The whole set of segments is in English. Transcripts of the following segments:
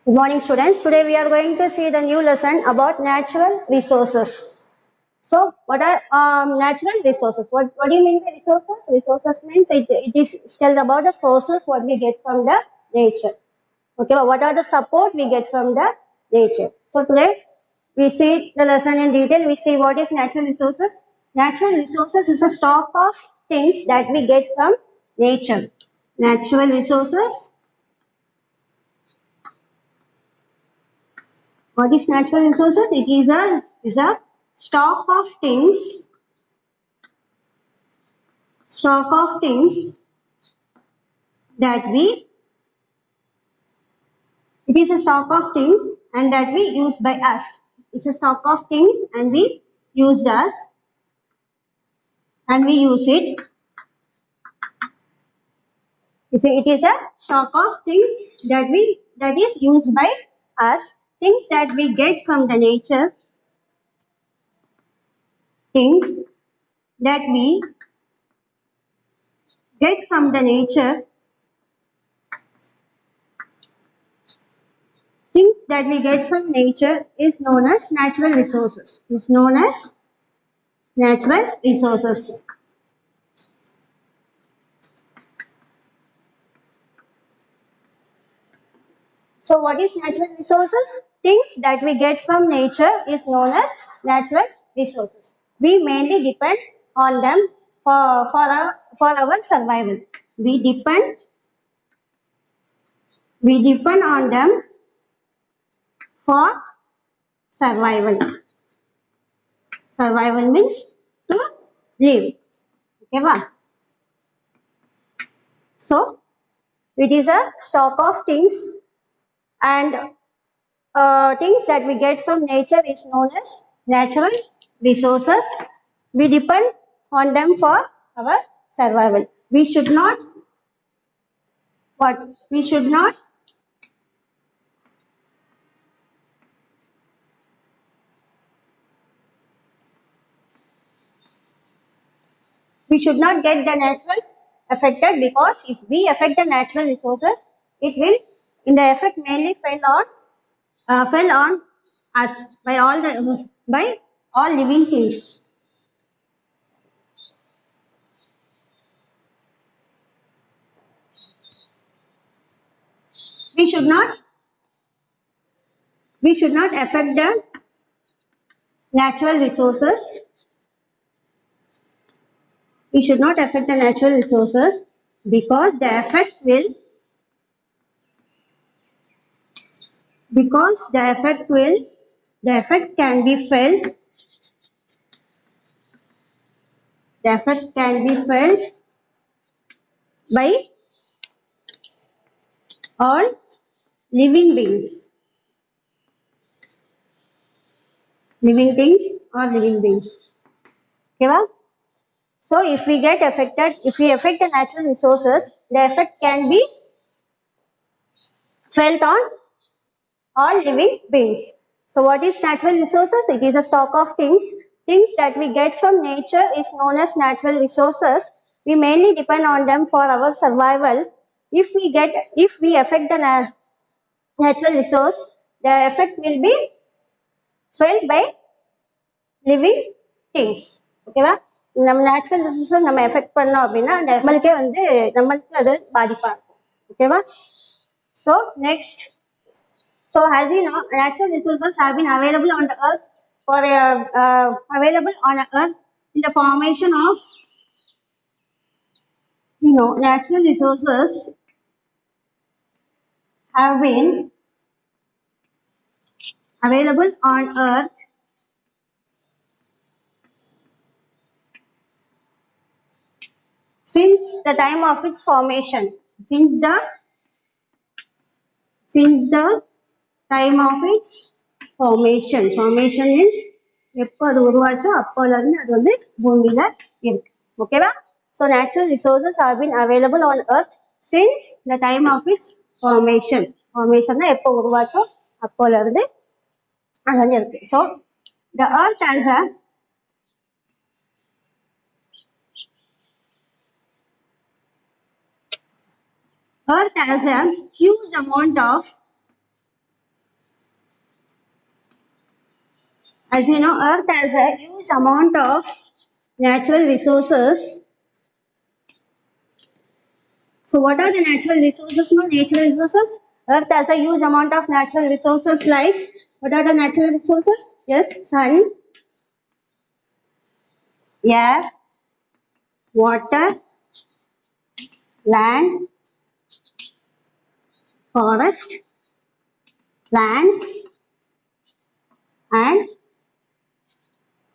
Good morning, students. Today we are going to see the new lesson about natural resources. So, what are natural resources? What do you mean by resources? Resources means it is still about the sources what we get from the nature. Okay, but what are the support we get from the nature? So, today we see the lesson in detail. We see what is natural resources. Natural resources is a stock of things that we get from nature. Natural resources. What is natural resources? It is a stock of things that we it is a stock of things and that we use by us. It's a stock of things and we use us and we use it. You see, it is a stock of things that is used by us. Things that we get from the nature. Things that we get from the nature. Things that we get from nature is known as natural resources. Is known as natural resources. So what is natural resources? Things that we get from nature is known as natural resources. We mainly depend on them for our survival. We depend on them for survival. Survival means to live. Okay, ba? So it is a stock of things and things that we get from nature is known as natural resources. We depend on them for our survival. We should not what? We should not get the natural affected, because if we affect the natural resources, it will in the effect mainly fell on us by all living things. We should not affect the natural resources. We should not affect the natural resources because the effect can be felt. The effect can be felt by all living beings. Living things or living beings. Okay, well? So if we affect the natural resources, the effect can be felt on all living beings. So what is natural resources? It is a stock of things. Things that we get from nature is known as natural resources. We mainly depend on them for our survival. If we affect the natural resource, the effect will be felt by living things. ஓகேவா? நம்ம natural resources நம்ம effect பண்ணோம் அப்படின்னா அந்த நம்மளுக்கு அது பாதிப்பா இருக்கும். ஓகேவா? So next, so as you know, natural resources have been available on the earth available on the earth in the formation of natural resources have been available on earth since the time of its formation. Since the time of its formation. Formation means எப்போ அது உருவாச்சோ அப்போல இருந்து அது வந்து பூமியில இருக்கு. ஓகேவா? So natural resources have been available on earth since the time of its formation. Formation எப்போ உருவாச்சோ அப்போல இருந்து அது வந்து இருக்கு. So the earth has a huge amount of As you know, Earth has a huge amount of natural resources. So what are the natural resources? No, natural resources. Earth has a huge amount of natural resources like, what are the natural resources? Yes, sun, air, water, land, forest, plants, and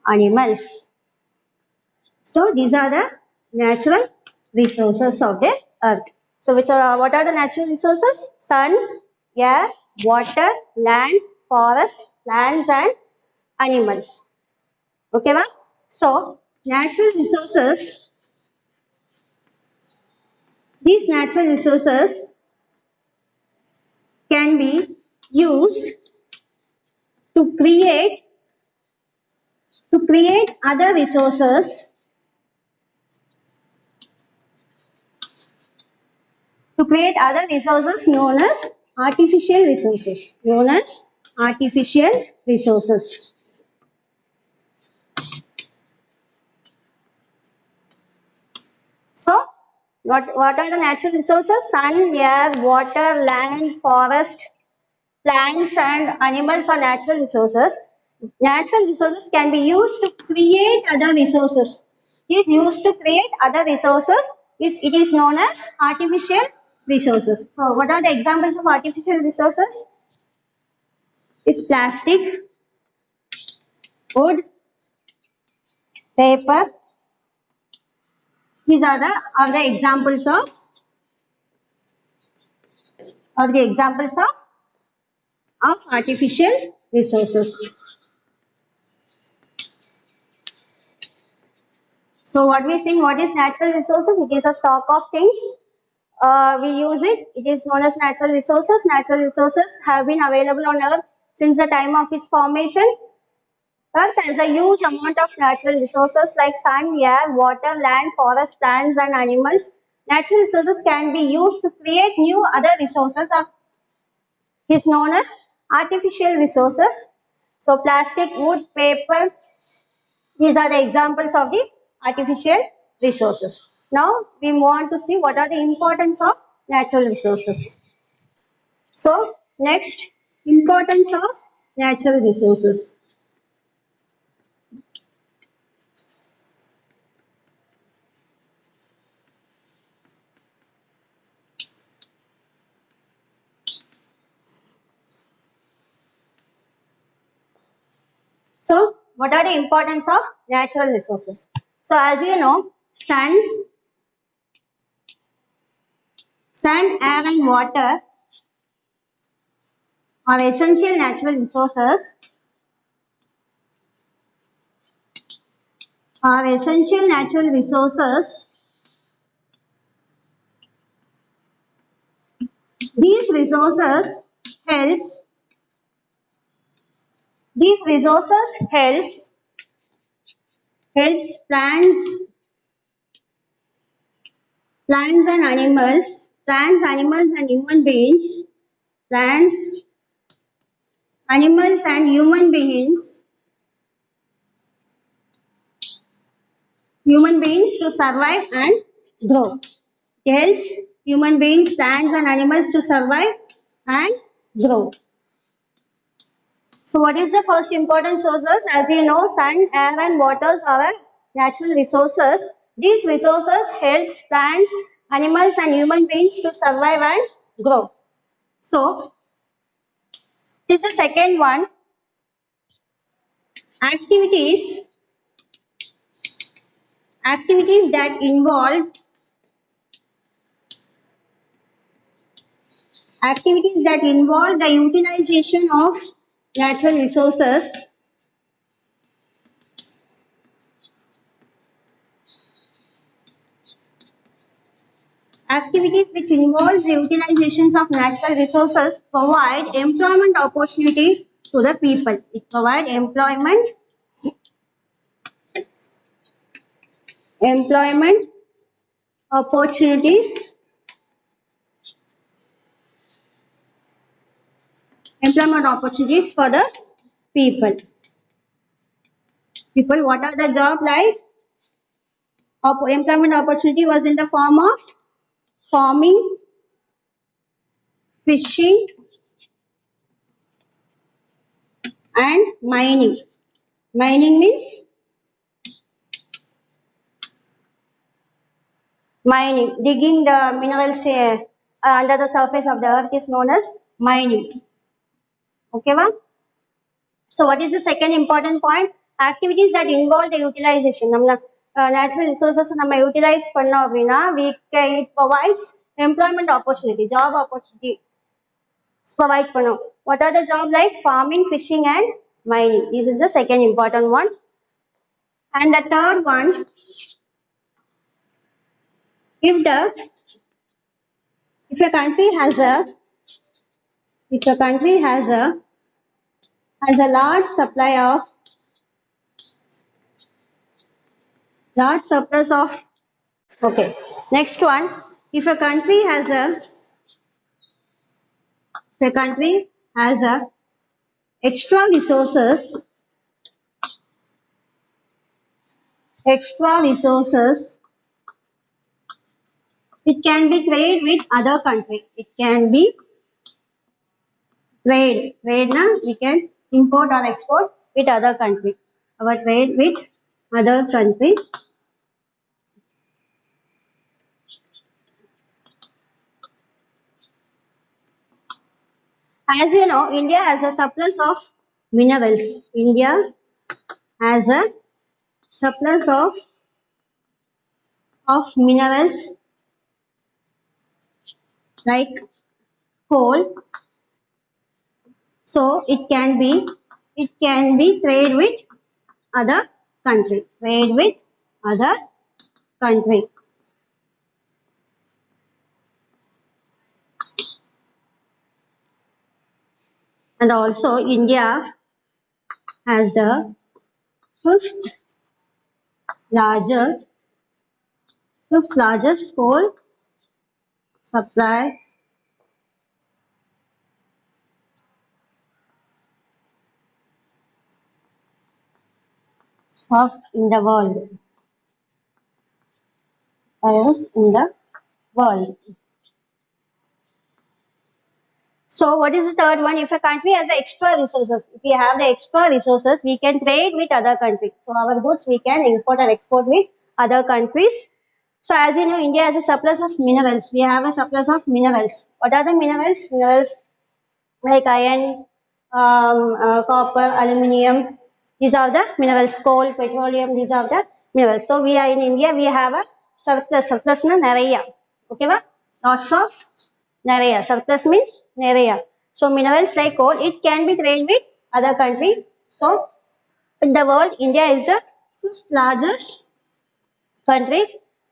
animals. So these are the natural resources of the earth. So what are the natural resources? Sun, air, water, land, forest, plants, and animals. Okay, ma'am? So natural resources, these natural resources can be used to create other resources, known as artificial resources, So what are the natural resources? Sun, air, water, land, forest, plants, and animals are natural resources. Natural resources can be used to create other resources. Is used to create other resources. It is known as artificial resources. So what are the examples of artificial resources? Is plastic, wood, paper. These are the examples of artificial resources. So what we think, what is natural resources? It is a stock of things. We use it. It is known as natural resources. Natural resources have been available on Earth since the time of its formation. Earth has a huge amount of natural resources like sun, air, water, land, forest, plants, and animals. Natural resources can be used to create new other resources. It is known as artificial resources. So plastic, wood, paper, these are the examples of the artificial resources. Now we move on to see what are the importance of natural resources. So next, importance of natural resources. So what are the importance of natural resources? So as you know, sun, air and water are essential natural resources. These resources helps helps plants, animals and human beings, plants, animals and human beings to survive and grow. It helps human beings, plants and animals to survive and grow. So what is the first important sources? As you know, sun, air and waters are natural resources. These resources helps plants, animals and human beings to survive and grow. So this is the second one. Activities that involve the utilization of natural resources Activities which involves the utilizations of natural resources provide employment opportunity to the people. It provides employment opportunities for the people. people. What are the job like? Employment opportunity was in the form of farming, fishing, and mining. Mining means mining. Digging the minerals under the surface of the earth is known as mining. Okay, va? So what is the second important point? Activities that involve the utilization. Natural resources நம்ம utilize பண்ணோம் அப்படின்னா it provides employment opportunity, job opportunity provides பண்ணும். What are the job like? Farming, fishing and mining. This is the second important one. And the third one, if a country has a large surplus of okay. Next one, if a country has a extra resources, it can be trade with other country. It can be trade. Trade na we can import or export with other country. Our trade with other country. As you know, India has a surplus of minerals. India has a surplus of minerals like coal. So it can be trade with other country. Trade with other country. And also India has the fifth largest coal supplies in the world. So what is the third one? If a country has extra resources, if we have the extra resources, we can trade with other countries. So our goods we can import or export with other countries. So as you know, India has a surplus of minerals. We have a surplus of minerals. What are the minerals? Minerals like iron, copper, aluminium. These are the minerals. Coal, petroleum. These are the minerals. So we are in India. We have a surplus. Surplus na nariya. Okay, va? Lots of nariya. Surplus means nariya. So minerals like coal, it can be traded with other country. So in the world, India is the fifth largest country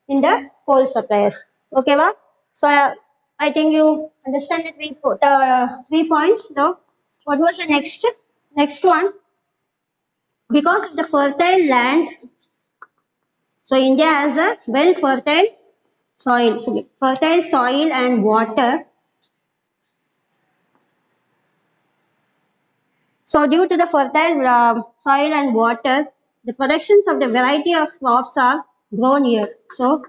in the coal suppliers. Okay, va? So I think you understand the three points. Now, what was the next one? Because of the fertile land, so India has a well fertile soil and water. So due to the fertile soil and water, the productions of the variety of crops are grown here. So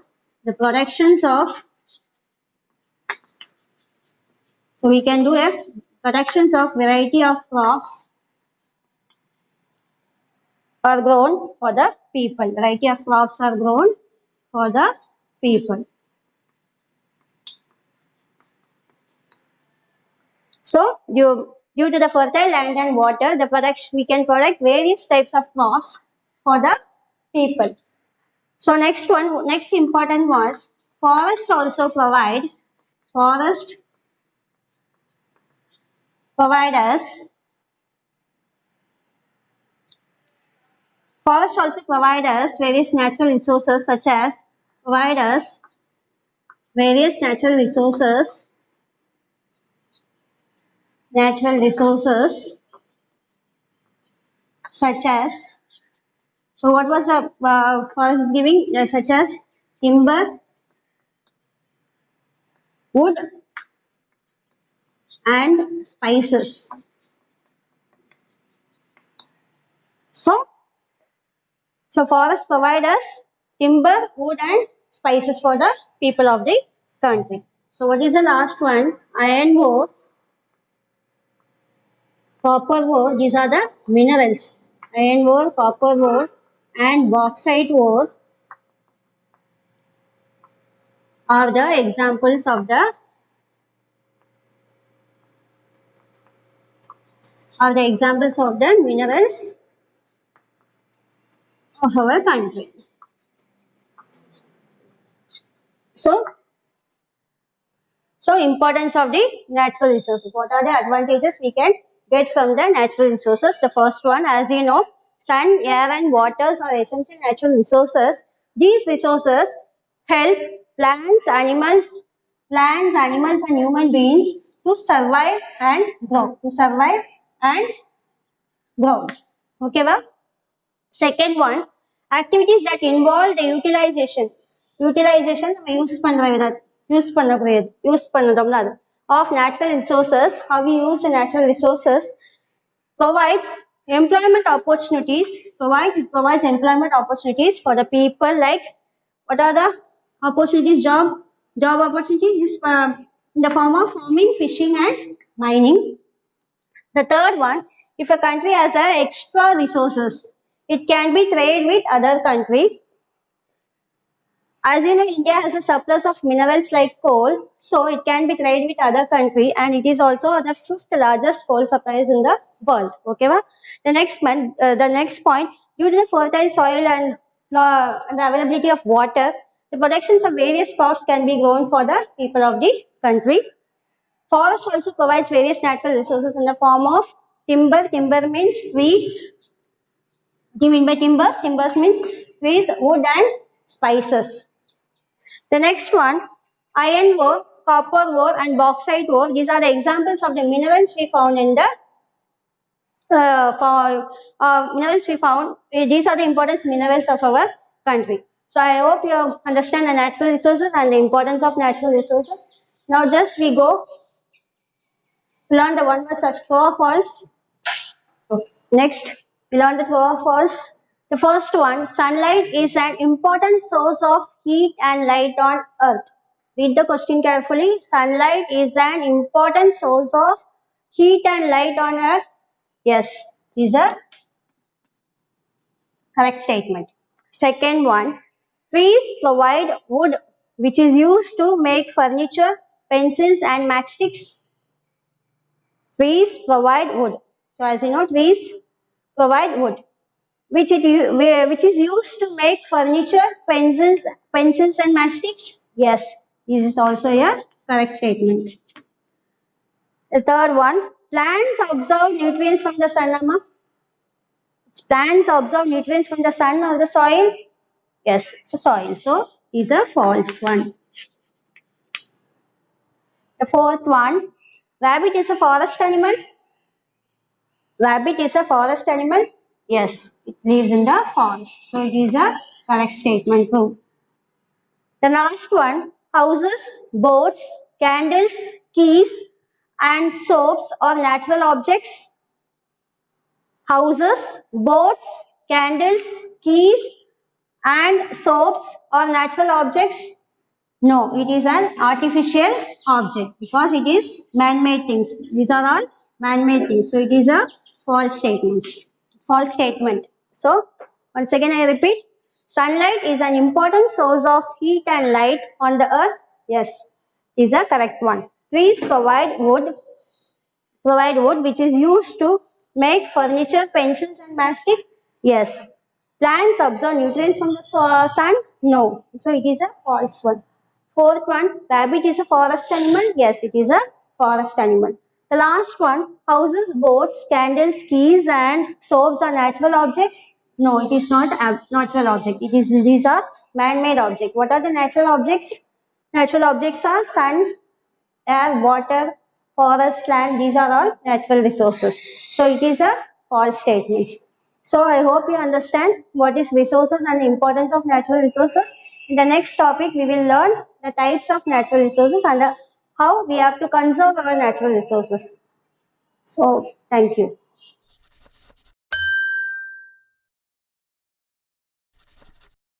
the productions of, so we can do a productions of variety of crops are grown for the people. Variety of crops are grown for the people. So due to the fertile land and water, we can product various types of crops for the people. So next important was forest also provide us various natural resources such as so what was the forest giving such as timber, wood and spices. So So forests provide us timber, wood and spices for the people of the country. So what is the last one? Iron ore, copper ore, these are the minerals. Iron ore, copper ore and bauxite ore are the examples of the minerals of our country. So importance of the natural resources. What are the advantages we can get from the natural resources? The first one, as you know, sun, air and waters are essential natural resources. These resources help plants, animals and human beings to survive and grow. Okay, well? Second one, activities that involve the utilization நம்ம use பண்றோம்ல அது of natural resources, how we use the natural resources provides it provides employment opportunities for the people, like what are the opportunities? Job opportunities is in the form of farming, fishing and mining. The third one, if a country has extra resources, it can be traded with other country. As you know, India has a surplus of minerals like coal, so it can be traded with other country, and it is also the fifth largest coal supplies in the world. Okay, va? The next point, due to the fertile soil and the availability of water, the productions of various crops can be grown for the people of the country. Forest also provides various natural resources in the form of timber. Timber means trees. What do you mean by timbers? Timbers means trees, wood and spices. The next one, iron ore, copper ore and bauxite ore. These are the examples of the minerals we found in the these are the important minerals of our country. So I hope you understand the natural resources and the importance of natural resources. Now just we go learn the one word such true or false. Next, we learn the true or false. The first one, sunlight is an important source of heat and light on earth. Read the question carefully. Sunlight is an important source of heat and light on earth. Yes, is a correct statement. Second one, trees provide wood which is used to make furniture, pencils and matchsticks. Trees provide wood. So as you know, trees provide wood which is used to make furniture, pencils and matchsticks. Yes, this is also a correct statement. The third one, plants absorb nutrients from the sun. Amma. Plants absorb nutrients from the sun or the soil. Yes, it's the soil. So is a false one. The fourth one, rabbit is a forest animal. Rabbit is a forest animal. Yes, it lives in the forest. So it is a correct statement too. The last one, houses, boats, candles, keys and soaps are natural objects. Houses, boats, candles, keys and soaps are natural objects. No, it is an artificial object because it is man-made things. These are all man-made things. So it is a false statement. So once again I repeat, sunlight is an important source of heat and light on the earth. Yes, it is a correct one. Trees provide wood which is used to make furniture, pencils and matchsticks. Yes. Plants absorb nutrients from the sun. No. So it is a false one. Fourth one, rabbit is a forest animal. Yes, it is a forest animal. The last one, houses, boats, candles, keys and soaps are natural objects. No, it is not a natural object. These are man-made objects. What are the natural objects? Natural objects are sun, air, water, forest, land. These are all natural resources. So it is a false statement. So I hope you understand what is resources and the importance of natural resources. In the next topic, we will learn the types of natural resources and how we have to conserve our natural resources. So, thank you.